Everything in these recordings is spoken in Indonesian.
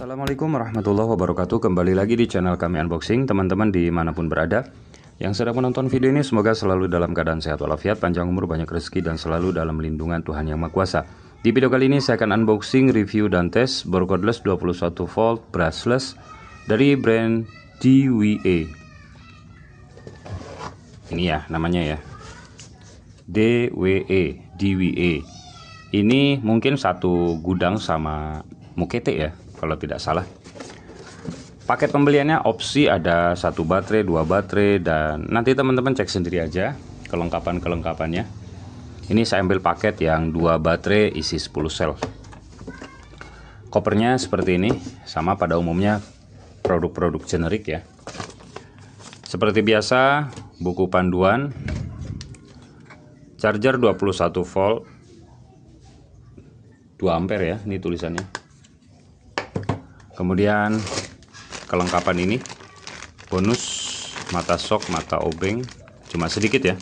Assalamualaikum warahmatullahi wabarakatuh. Kembali lagi di channel kami unboxing. Teman-teman dimanapun berada yang sedang menonton video ini, semoga selalu dalam keadaan sehat walafiat, panjang umur, banyak rezeki, dan selalu dalam lindungan Tuhan Yang Maha Kuasa. Di video kali ini saya akan unboxing, review, dan tes bor cordless 21 volt brushless dari brand DWA. Ini ya namanya ya, DWA. Ini mungkin satu gudang sama Mukete ya, kalau tidak salah. Paket pembeliannya opsi ada 1 baterai, 2 baterai, dan nanti teman-teman cek sendiri aja kelengkapannya. Ini saya ambil paket yang 2 baterai isi 10 sel. Kopernya seperti ini, sama pada umumnya produk-produk generik ya. Seperti biasa, buku panduan, charger 21 volt, 2 ampere ya, ini tulisannya. Kemudian kelengkapan ini bonus mata sok, mata obeng, cuma sedikit ya.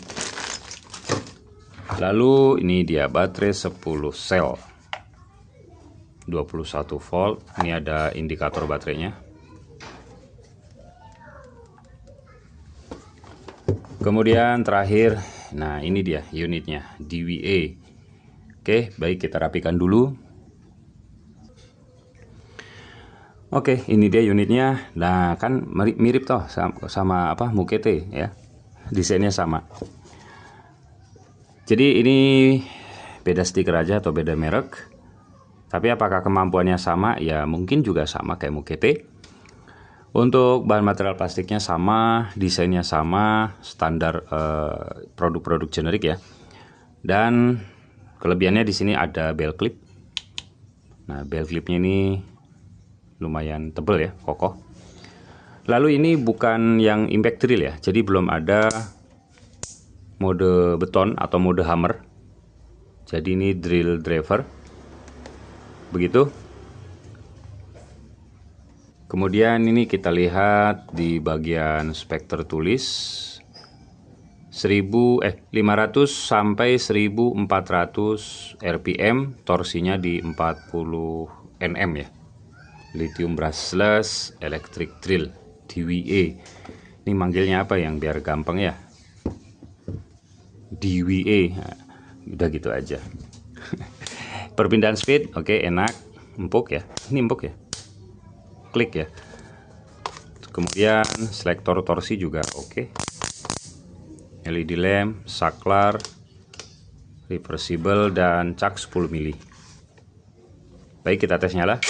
Lalu ini dia baterai 10 sel 21 volt. Ini ada indikator baterainya. Kemudian terakhir, nah ini dia unitnya, DWA. Oke, baik, kita rapikan dulu. Oke, ini dia unitnya. Nah, kan mirip toh sama apa Mukete ya. Desainnya sama. Jadi ini beda stiker aja atau beda merek. Tapi apakah kemampuannya sama? Ya mungkin juga sama kayak Mukete. Untuk bahan material plastiknya sama, desainnya sama, standar produk-produk generik ya. Dan kelebihannya di sini ada belt clip. Nah, belt clipnya ini lumayan tebel ya, kokoh. Lalu ini bukan yang impact drill ya, jadi belum ada mode beton atau mode hammer. Jadi ini drill driver, begitu. Kemudian ini kita lihat di bagian spek tertulis 500 sampai 1400 rpm, torsinya di 40 Nm ya. Lithium brushless electric drill DWA. Ini manggilnya apa yang biar gampang ya? DWA. Nah, udah gitu aja. Perpindahan speed oke, enak, empuk ya. Ini empuk ya. Klik ya. Kemudian selektor torsi juga oke. LED lamp, saklar, reversible, dan cak 10 mili. Baik, kita tes nyala.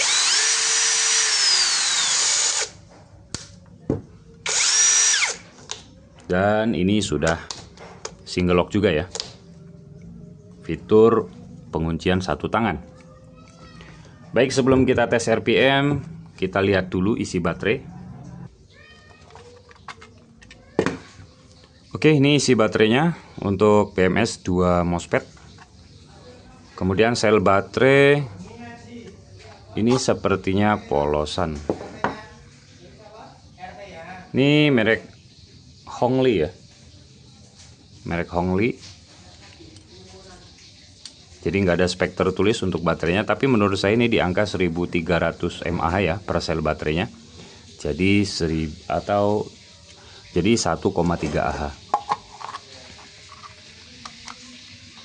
Dan ini sudah single lock juga ya. Fitur penguncian satu tangan. Baik, sebelum kita tes RPM, kita lihat dulu isi baterai. Oke, ini isi baterainya untuk BMS 2 MOSFET. Kemudian sel baterai ini sepertinya polosan. Ini merek Hongli ya, merek Hongli. Jadi nggak ada spek tertulis untuk baterainya, tapi menurut saya ini di angka 1300 mAh ya per sel baterainya. Jadi 1,3 Ah.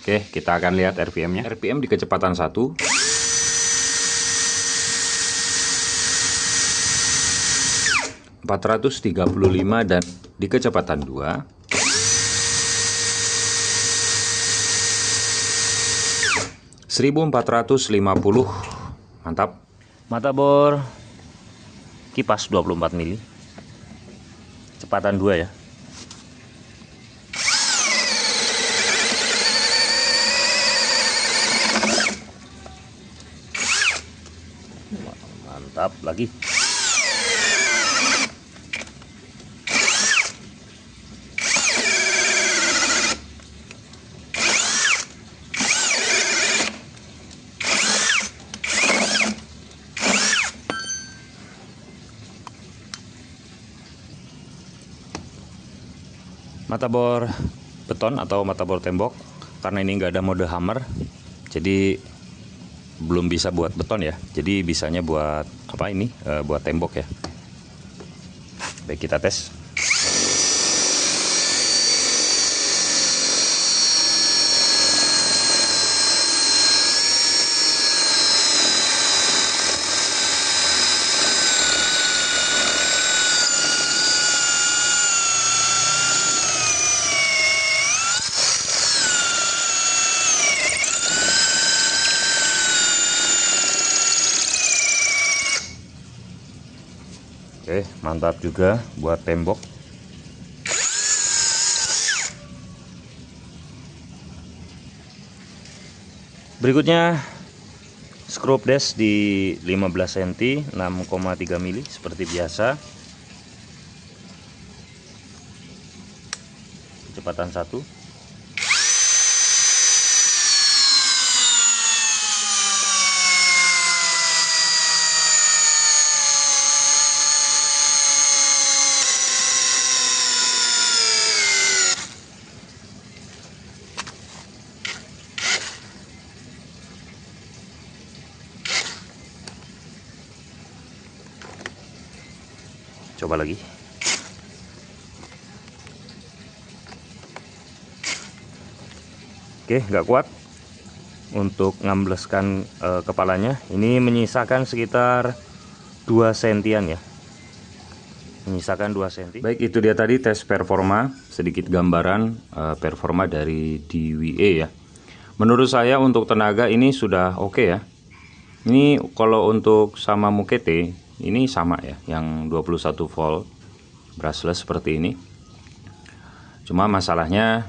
Oke, kita akan lihat RPM-nya. RPM di kecepatan 1. ...435 dan di kecepatan 2. ...1450. Mantap. Mata bor kipas 24 mili. Kecepatan 2 ya. Mantap lagi. Mata bor beton atau mata bor tembok, karena ini nggak ada mode hammer, jadi belum bisa buat beton ya. Jadi bisanya buat apa ini? Buat tembok ya. Baik, kita tes. Oke, mantap juga buat tembok. Berikutnya screw dash di 15 cm 6,3 mili seperti biasa. Kecepatan 1. Coba lagi. Oke, nggak kuat untuk ngambleskan kepalanya. Ini menyisakan sekitar 2 sentian ya. Menyisakan 2 cm. Baik, itu dia tadi tes performa, sedikit gambaran performa dari DWA ya. Menurut saya untuk tenaga ini sudah oke ya. Ini kalau untuk sama Mukete ini sama ya, yang 21 volt brushless seperti ini. Cuma masalahnya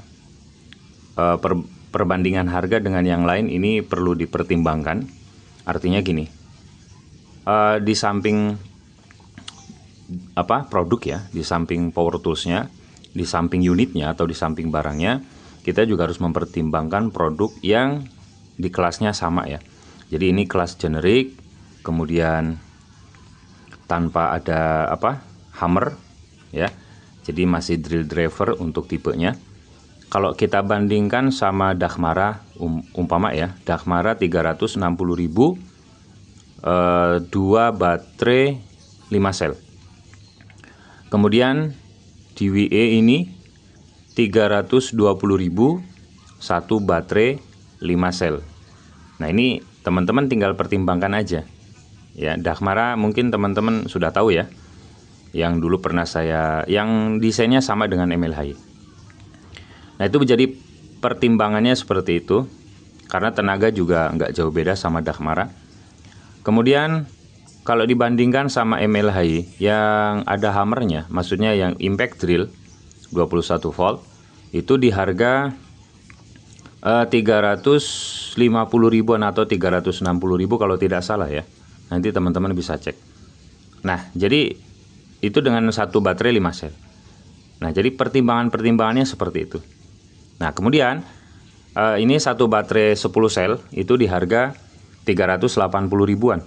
perbandingan harga dengan yang lain ini perlu dipertimbangkan. Artinya gini, di samping produk ya, di samping power toolsnya, di samping unitnya atau di samping barangnya, kita juga harus mempertimbangkan produk yang di kelasnya sama ya. Jadi ini kelas generik, kemudian tanpa ada hammer ya. Jadi masih drill driver untuk tipenya. Kalau kita bandingkan sama Dahmara umpama ya, Dahmara 360.000, 2 baterai 5 sel. Kemudian DWA ini 320.000, 1 baterai 5 sel. Nah, ini teman-teman tinggal pertimbangkan aja. Ya, Dahmara mungkin teman-teman sudah tahu ya. Yang dulu pernah yang desainnya sama dengan MLHI. Nah, itu menjadi pertimbangannya seperti itu. Karena tenaga juga nggak jauh beda sama Dahmara. Kemudian kalau dibandingkan sama MLHI yang ada hammernya, maksudnya yang impact drill 21 volt, itu di harga 350.000-an atau 360.000 kalau tidak salah ya. Nanti teman-teman bisa cek. Nah, jadi itu dengan 1 baterai 5 sel. Nah, jadi pertimbangannya seperti itu. Nah, kemudian ini 1 baterai 10 sel itu di harga 380.000-an.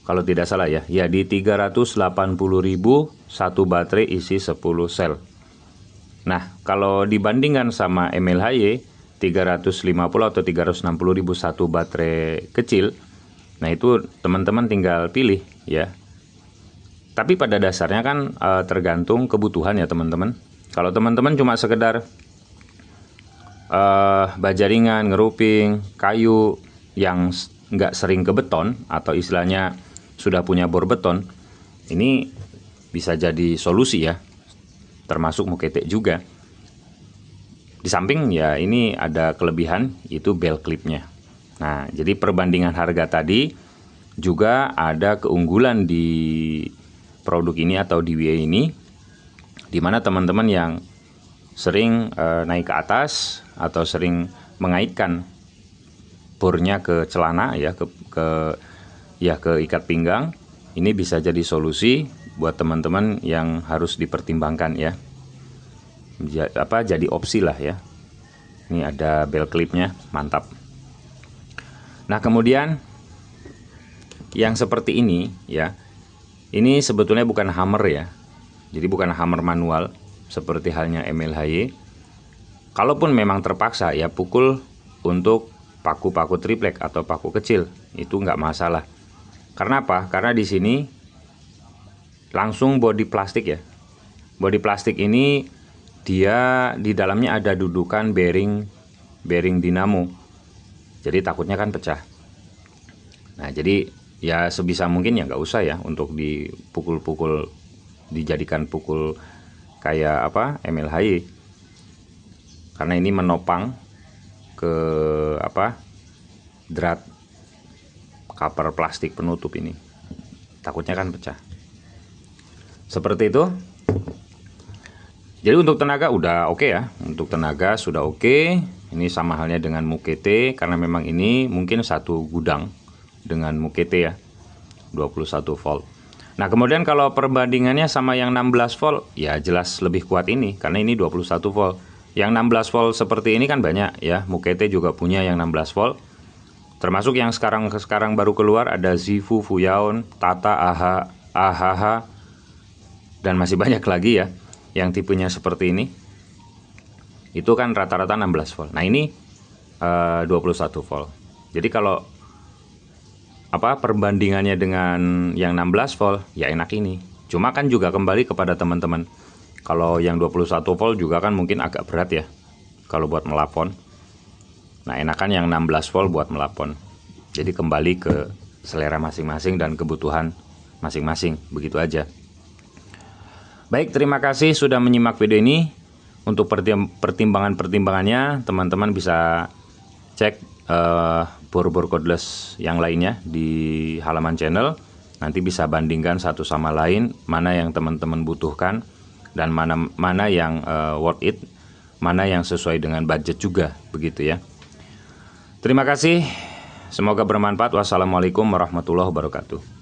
Kalau tidak salah ya. Ya, di 380.000 1 baterai isi 10 sel. Nah, kalau dibandingkan sama MLHY 350 atau 360.000 1 baterai kecil, nah itu teman-teman tinggal pilih ya. Tapi pada dasarnya kan tergantung kebutuhan ya teman-teman. Kalau teman-teman cuma sekedar bajaringan, ngeruping, kayu yang nggak sering ke beton atau istilahnya sudah punya bor beton, ini bisa jadi solusi ya. Termasuk Mukete juga. Di samping ya ini ada kelebihan, itu bell clipnya. Nah, jadi perbandingan harga tadi juga ada keunggulan di produk ini atau DWA ini, dimana teman-teman yang sering naik ke atas atau sering mengaitkan bornya ke celana ya, ke ikat pinggang, ini bisa jadi solusi buat teman-teman yang harus dipertimbangkan ya. Jadi opsi lah ya. Ini ada bell clipnya, mantap. Nah, kemudian yang seperti ini ya, ini sebetulnya bukan hammer ya. Jadi bukan hammer manual seperti halnya MLHY. Kalaupun memang terpaksa ya, pukul untuk paku-paku triplek atau paku kecil, itu nggak masalah. Karena apa? Karena di sini langsung bodi plastik ya. Bodi plastik ini dia di dalamnya ada dudukan bearing dinamo. Jadi takutnya kan pecah. Nah, jadi ya sebisa mungkin ya nggak usah ya untuk dipukul-pukul, dijadikan pukul kayak apa MLHY, karena ini menopang ke drat cover plastik penutup ini, takutnya kan pecah. Seperti itu. Jadi untuk tenaga udah oke ya, untuk tenaga sudah oke. Ini sama halnya dengan Mukete, karena memang ini mungkin satu gudang dengan Mukete ya, 21 volt. Nah, kemudian kalau perbandingannya sama yang 16 volt, ya jelas lebih kuat ini, karena ini 21 volt. Yang 16 volt seperti ini kan banyak ya, Mukete juga punya yang 16 volt. Termasuk yang sekarang baru keluar ada Zifu, Fuyaon, Tata, AHH, dan masih banyak lagi ya, yang tipenya seperti ini. Itu kan rata-rata 16 volt. Nah, ini 21 volt. Jadi kalau perbandingannya dengan yang 16 volt, ya enak ini. Cuma kan juga kembali kepada teman-teman. Kalau yang 21 volt juga kan mungkin agak berat ya kalau buat melapon. Nah, enakan yang 16 volt buat melapon. Jadi kembali ke selera masing-masing dan kebutuhan masing-masing. Begitu aja. Baik, terima kasih sudah menyimak video ini. Untuk pertimbangannya, teman-teman bisa cek bor-bor cordless yang lainnya di halaman channel. Nanti bisa bandingkan satu sama lain, mana yang teman-teman butuhkan dan mana yang worth it, mana yang sesuai dengan budget juga, begitu ya. Terima kasih, semoga bermanfaat. Wassalamualaikum warahmatullahi wabarakatuh.